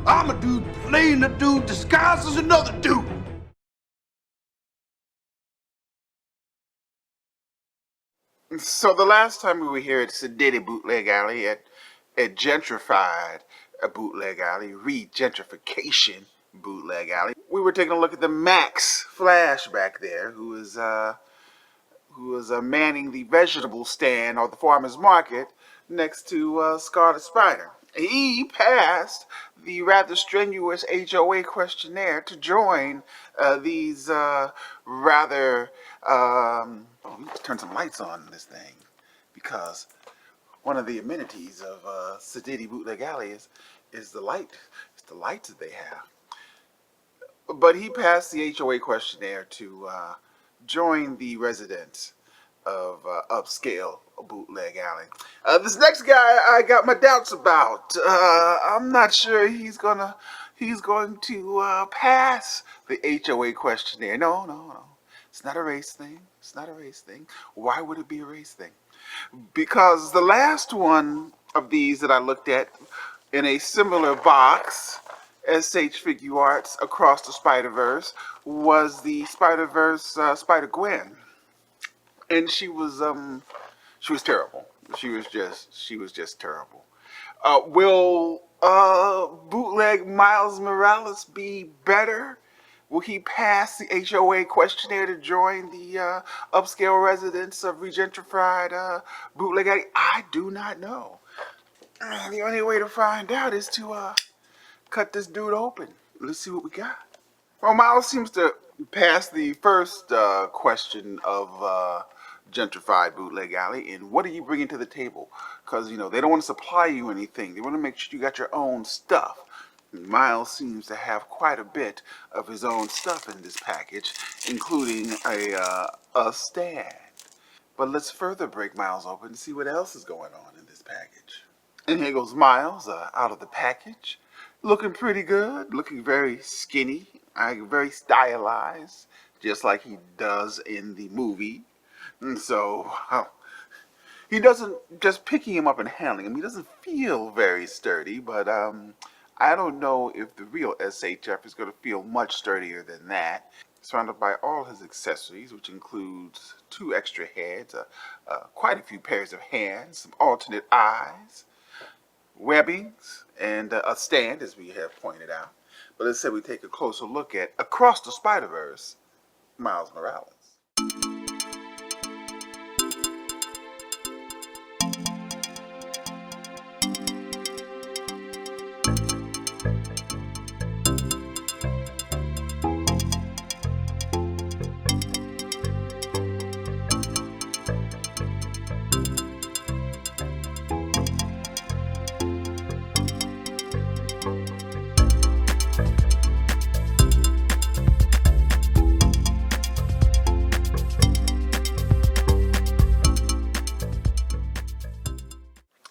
I'm a dude playing a dude disguised as another dude. So the last time we were here at Sedity Bootleg Alley, at gentrified Bootleg Alley, re-gentrification Bootleg Alley, we were taking a look at the Max Flash back there, who was manning the vegetable stand or the farmer's market next to Scarlet Spider. He passed the rather strenuous HOA questionnaire to join these rather. Oh, let's turn some lights on this thing, because one of the amenities of Sedity Bootleg Alley is the light. It's the lights that they have. But he passed the HOA questionnaire to join the residents of upscale Bootleg Alley. This next guy I got my doubts about. I'm not sure he's going to pass the HOA questionnaire. No. It's not a race thing. It's not a race thing. Why would it be a race thing? Because the last one of these that I looked at in a similar box, SH Figure Arts Across the Spiderverse, was the Spiderverse Spider-Gwen. And she was terrible. She was just terrible. Will bootleg Miles Morales be better? Will he pass the HOA questionnaire to join the upscale residents of regentrified Bootleg Alley? I do not know. The only way to find out is to cut this dude open. Let's see what we got. Well, Miles seems to pass the first question of gentrified Bootleg Alley. And what are you bringing to the table? Because, you know, they don't want to supply you anything. They want to make sure you got your own stuff. And Miles seems to have quite a bit of his own stuff in this package, including a stand. But let's further break Miles open and see what else is going on in this package. And here goes Miles out of the package. Looking pretty good, looking very skinny, very stylized, just like he does in the movie. And so, he doesn't, just picking him up and handling him, he doesn't feel very sturdy, but I don't know if the real SHF is going to feel much sturdier than that. Surrounded by all his accessories, which includes 2 extra heads, quite a few pairs of hands, some alternate eyes, webbings, and a stand, as we have pointed out. But let's say we take a closer look at Across the Spiderverse, Miles Morales.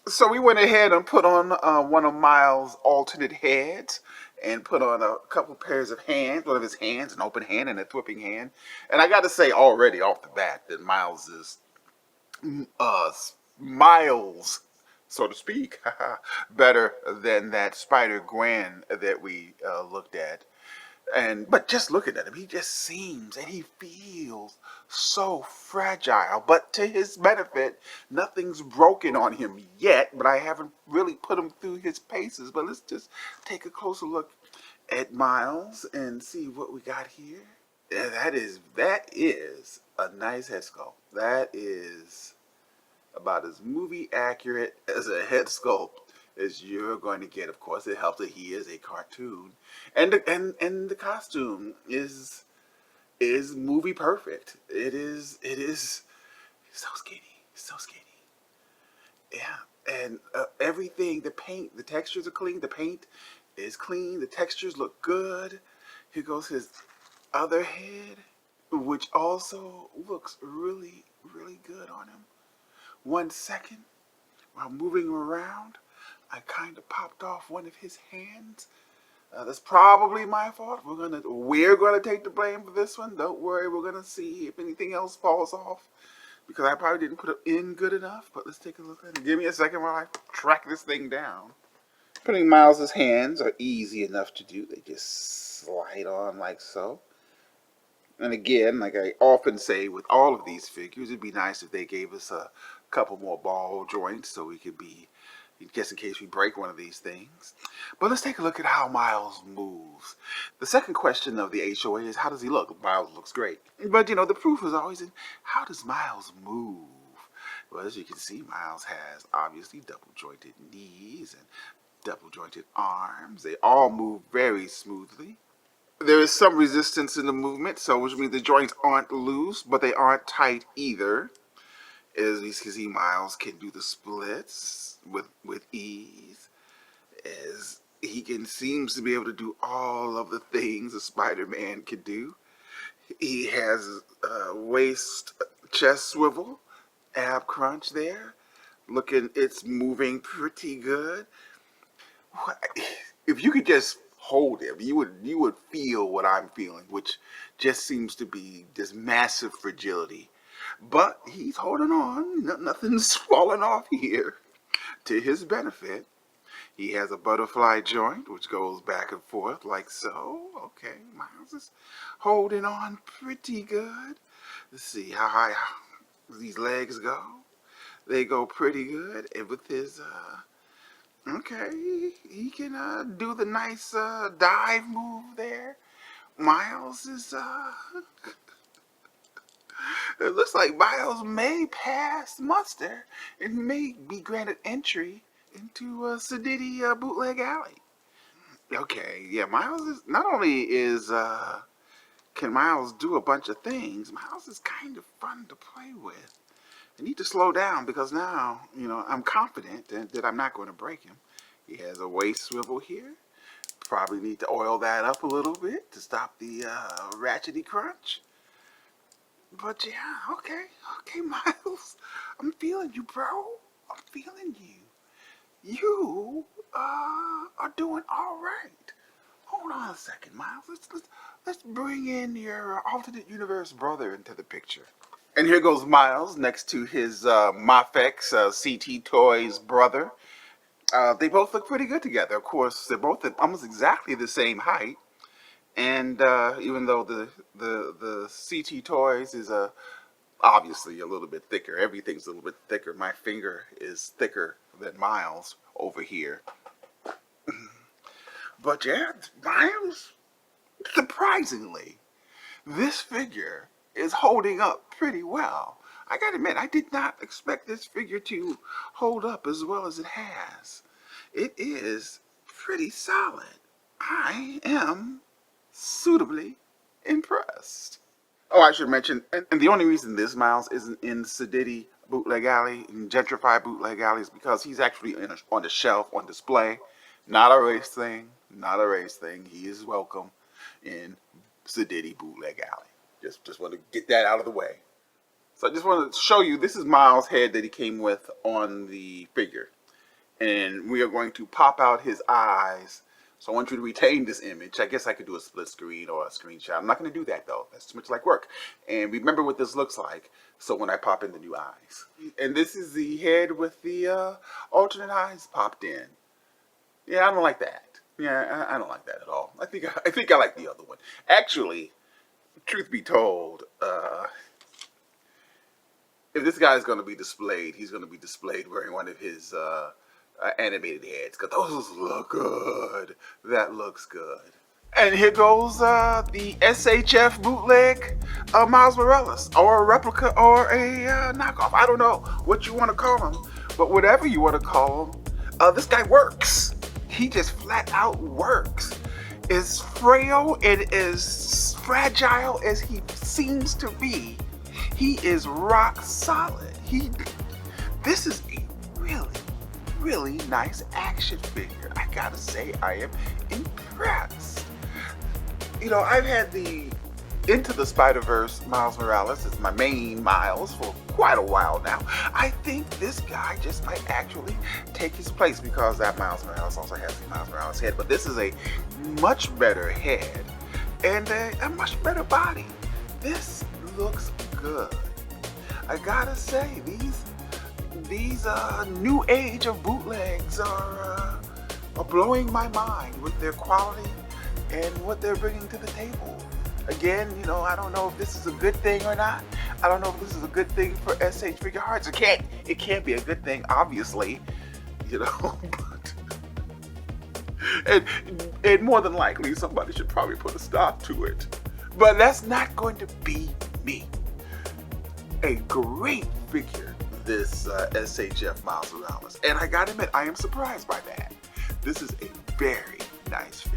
So we went ahead and put on one of Miles' alternate heads and put on a couple pairs of hands, one of his hands, an open hand and a thwipping hand. And I got to say already off the bat that Miles is miles, so to speak, better than that Spider-Gwen that we looked at. But just looking at him, he just seems and he feels so fragile. But to his benefit, nothing's broken on him yet, but I haven't really put him through his paces. But let's just take a closer look at Miles and see what we got here. Yeah, that is a nice head sculpt. That is about as movie accurate as a head sculpt as you're going to get. Of course, it helps that he is a cartoon, and the costume is movie perfect. It is so skinny, so skinny. Yeah, and everything, the paint, the textures are clean. The paint is clean. The textures look good. Here goes his other head, which also looks really, really good on him. 1 second, while moving around, I kind of popped off one of his hands. That's probably my fault. We're gonna take the blame for this one. Don't worry, we're gonna see if anything else falls off, because I probably didn't put it in good enough. But let's take a look at it. Give me a second while I track this thing down. Putting Miles's hands are easy enough to do. They just slide on like so. And again, like I often say with all of these figures, it'd be nice if they gave us a couple more ball joints so we could be, just in case we break one of these things. But let's take a look at how Miles moves. The second question of the HOA is, how does he look? Miles looks great. But, you know, the proof is always in, how does Miles move? Well, as you can see, Miles has obviously double-jointed knees and double-jointed arms. They all move very smoothly. There is some resistance in the movement, so which means the joints aren't loose, but they aren't tight either. As you can see, Miles can do the splits with ease. As he seems to be able to do all of the things a Spider-Man can do. He has a waist, chest swivel, ab crunch there. It's moving pretty good. If you could just hold him, you would feel what I'm feeling, which just seems to be this massive fragility. But he's holding on. Nothing's falling off here. To his benefit, he has a butterfly joint, which goes back and forth like so. Okay, Miles is holding on pretty good. Let's see how high these legs go. They go pretty good. And with his, okay, he can do the nice dive move there. Miles is, it looks like Miles may pass muster and may be granted entry into Sadiddy Bootleg Alley. Okay, yeah, Miles is, not only is, can Miles do a bunch of things, Miles is kind of fun to play with. I need to slow down because now, you know, I'm confident that I'm not going to break him. He has a waist swivel here. Probably need to oil that up a little bit to stop the ratchety crunch. But yeah, okay, Miles. I'm feeling you, bro. I'm feeling you. You are doing all right. Hold on a second, Miles. Let's bring in your alternate universe brother into the picture. And here goes Miles next to his Mafex CT Toys brother. They both look pretty good together. Of course, they're both at almost exactly the same height. And even though the CT Toys is obviously a little bit thicker, everything's a little bit thicker. My finger is thicker than Miles over here. But yeah, Miles, surprisingly, this figure is holding up pretty well. I gotta admit, I did not expect this figure to hold up as well as it has. It is pretty solid. I am suitably impressed. Oh, I should mention, and the only reason this Miles isn't in Sadiddy Bootleg Alley, in Gentrified Bootleg Alley, is because he's actually on the shelf, on display. Not a race thing, not a race thing. He is welcome in Sadiddy Bootleg Alley. Just want to get that out of the way. So I just want to show you, this is Miles' head that he came with on the figure. And we are going to pop out his eyes. So I want you to retain this image. I guess I could do a split screen or a screenshot. I'm not going to do that though. That's too much like work. And remember what this looks like. So when I pop in the new eyes. And this is the head with the alternate eyes popped in. Yeah, I don't like that. Yeah, I don't like that at all. I think I like the other one. Actually, truth be told, if this guy's going to be displayed, he's going to be displayed wearing one of his animated heads, because those look good. That looks good. And here goes the SHF bootleg Miles Morales, or a replica, or a knockoff. I don't know what you want to call him, but whatever you want to call him, this guy works. He just flat out works. As frail and as fragile as he seems to be, he is rock solid. This is a really nice action figure. I gotta say, I am impressed. You know, I've had the Into the Spiderverse Miles Morales as my main Miles for quite a while now. I think this guy just might actually take his place, because that Miles Morales also has the Miles Morales head, but this is a much better head and a much better body. This looks good. I gotta say, these new age of bootlegs are are blowing my mind with their quality and what they're bringing to the table. Again, you know, I don't know if this is a good thing or not. I don't know if this is a good thing for SH Figure Hearts. It can't be a good thing, obviously, you know. and more than likely, somebody should probably put a stop to it. But that's not going to be me. A great figure, this SHF Miles Morales. And I gotta admit, I am surprised by that. This is a very nice figure.